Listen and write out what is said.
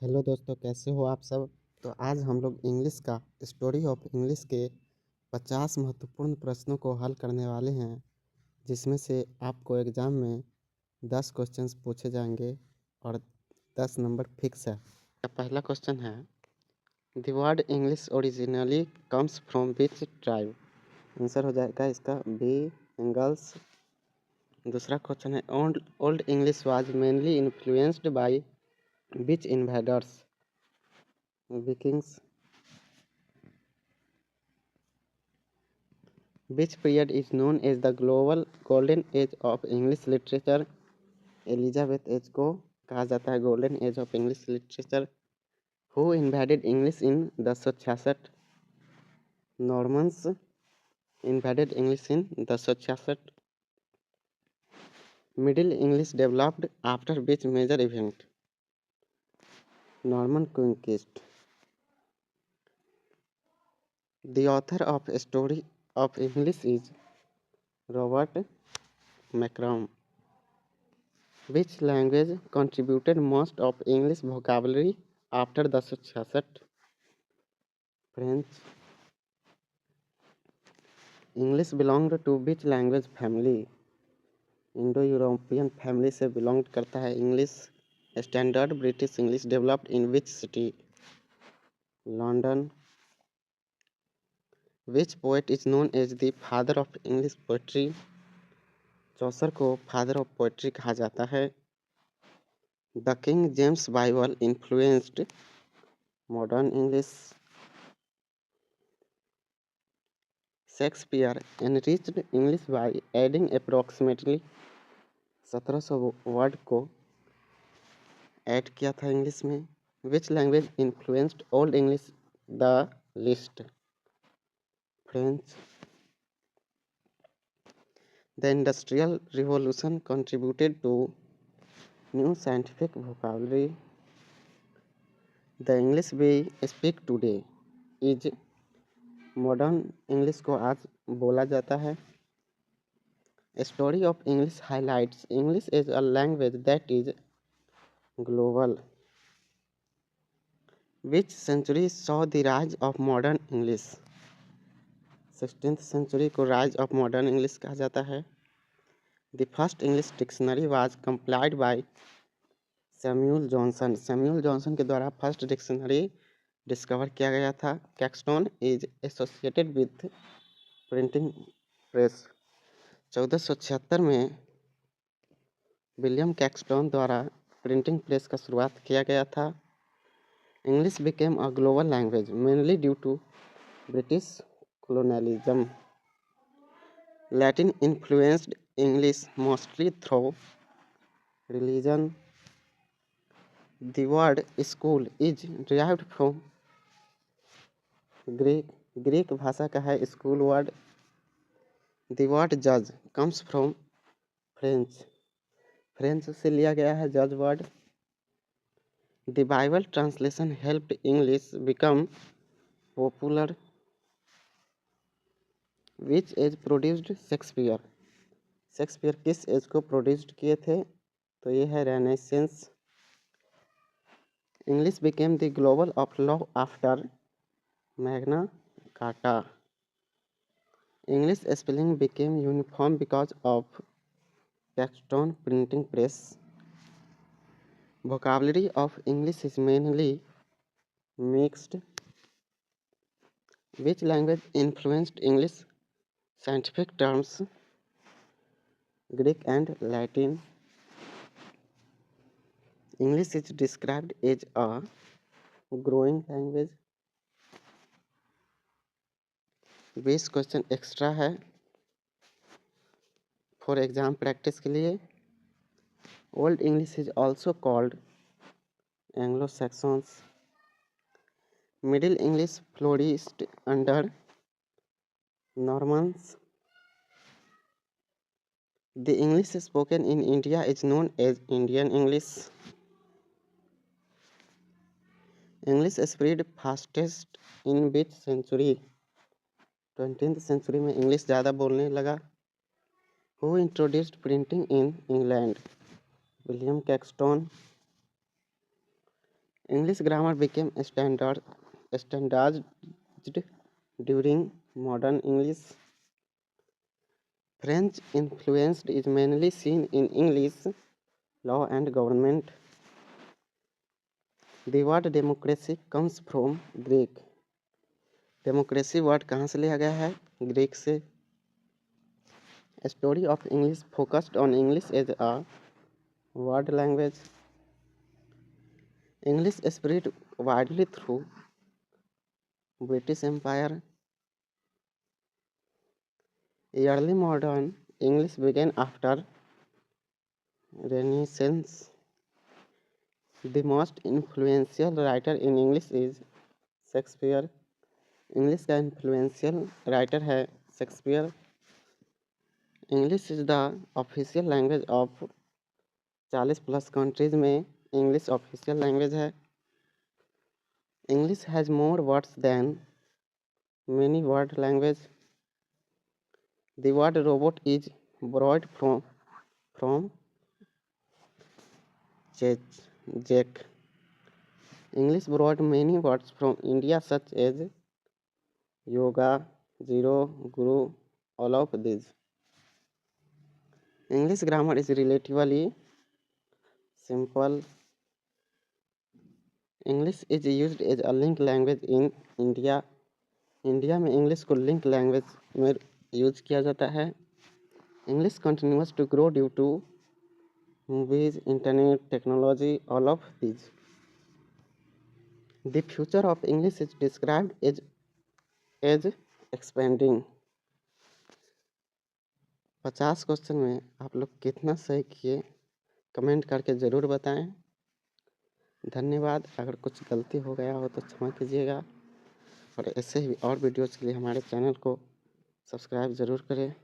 Hello दोस्तों, कैसे हो आप सब। तो आज हम लोग इंग्लिश का स्टोरी ऑफ इंग्लिश के 50 महत्वपूर्ण प्रश्नों को हल करने वाले हैं, जिसमें से आपको एग्ज़ाम में 10 क्वेश्चंस पूछे जाएंगे और 10 नंबर फिक्स है। पहला क्वेश्चन है, the word English originally comes from which tribe. Answer हो जाएगा इसका बी, एंगल्स। दूसरा क्वेश्चन है, old English was mainly influenced by which invaders. Vikings. Which period is known as the global golden age of English literature? Elizabeth age को कहा जाता है golden age of English literature. Who invaded English in 1066? Normans invaded English in 1066। Middle English developed after which major event? Norman conquest. The author of story of English is Robert McCrum. Which language contributed most of English vocabulary after 1066? French. English belonged to which language family? Indo-European family से belonged करता है English. Standard British English developed in which city? London. Which poet is known as the father of English poetry? चौसर को father of poetry कहा जाता है. The King James Bible influenced modern English. Shakespeare enriched English by adding approximately 1700 word को add किया था English में. Which language influenced Old English the least? French. The Industrial Revolution contributed to new scientific vocabulary. The English we speak today is modern English को आज बोला जाता है. A story of English highlights English as a language that is global. Which century saw the rise of modern English? 16th century को rise of modern English कहा जाता है. The first English dictionary was compiled by Samuel Johnson. Samuel Johnson के द्वारा first dictionary discover किया गया था. Caxton is associated with printing press. 1476 में विलियम कैक्सटन द्वारा प्रिंटिंग प्रेस का शुरुआत किया गया था. English became a global language mainly due to British colonialism. Latin influenced English mostly through religion. The word school is derived from Greek. Greek भाषा का है school word. The word judge comes from French. French से लिया गया है judge word. The Bible translation helped English become popular. Which age produced Shakespeare? Shakespeare किस as को produced किए थे? तो ये है renaissance. English became the global of law after Magna carta. English spelling became uniform because of Caxton printing press. vocabulary of English is mainly mixed. Which language influenced English scientific terms? Greek and Latin. English is described as a growing language. 20 question extra है for exam practice के लिए. Old English is also called Anglo Saxons. Middle English flourished under Normans. The English spoken in India is known as Indian English. English spread fastest in which century? 20th century में English ज़्यादा बोलने लगा. Who introduced printing in England? William Caxton. English grammar became standardized during modern English. French influence is mainly seen in English law and government. The word democracy comes from Greek. Democracy word कहाँ से लिया गया है? Greek से. Story of English focused on English as a word language. English spread widely through British Empire. Early modern English began after Renaissance. The most influential writer in English is Shakespeare. English का influential writer है Shakespeare. English is the official language of 40+ countries में English official language है. English has more words than many word language. The word robot is borrowed from Jack. English borrowed many words from India such as yoga, zero, guru, all of these. English grammar is relatively simple. English is used as a link language in India. India में English को link language में use किया जाता है. English continues to grow due to movies, internet, technology, all of these. The future of English is described as expanding. 50 question में आप लोग कितना सही किए कमेंट करके ज़रूर बताएं. धन्यवाद. अगर कुछ गलती हो गया हो तो क्षमा कीजिएगा और ऐसे ही और वीडियोज़ के लिए हमारे चैनल को सब्सक्राइब ज़रूर करें.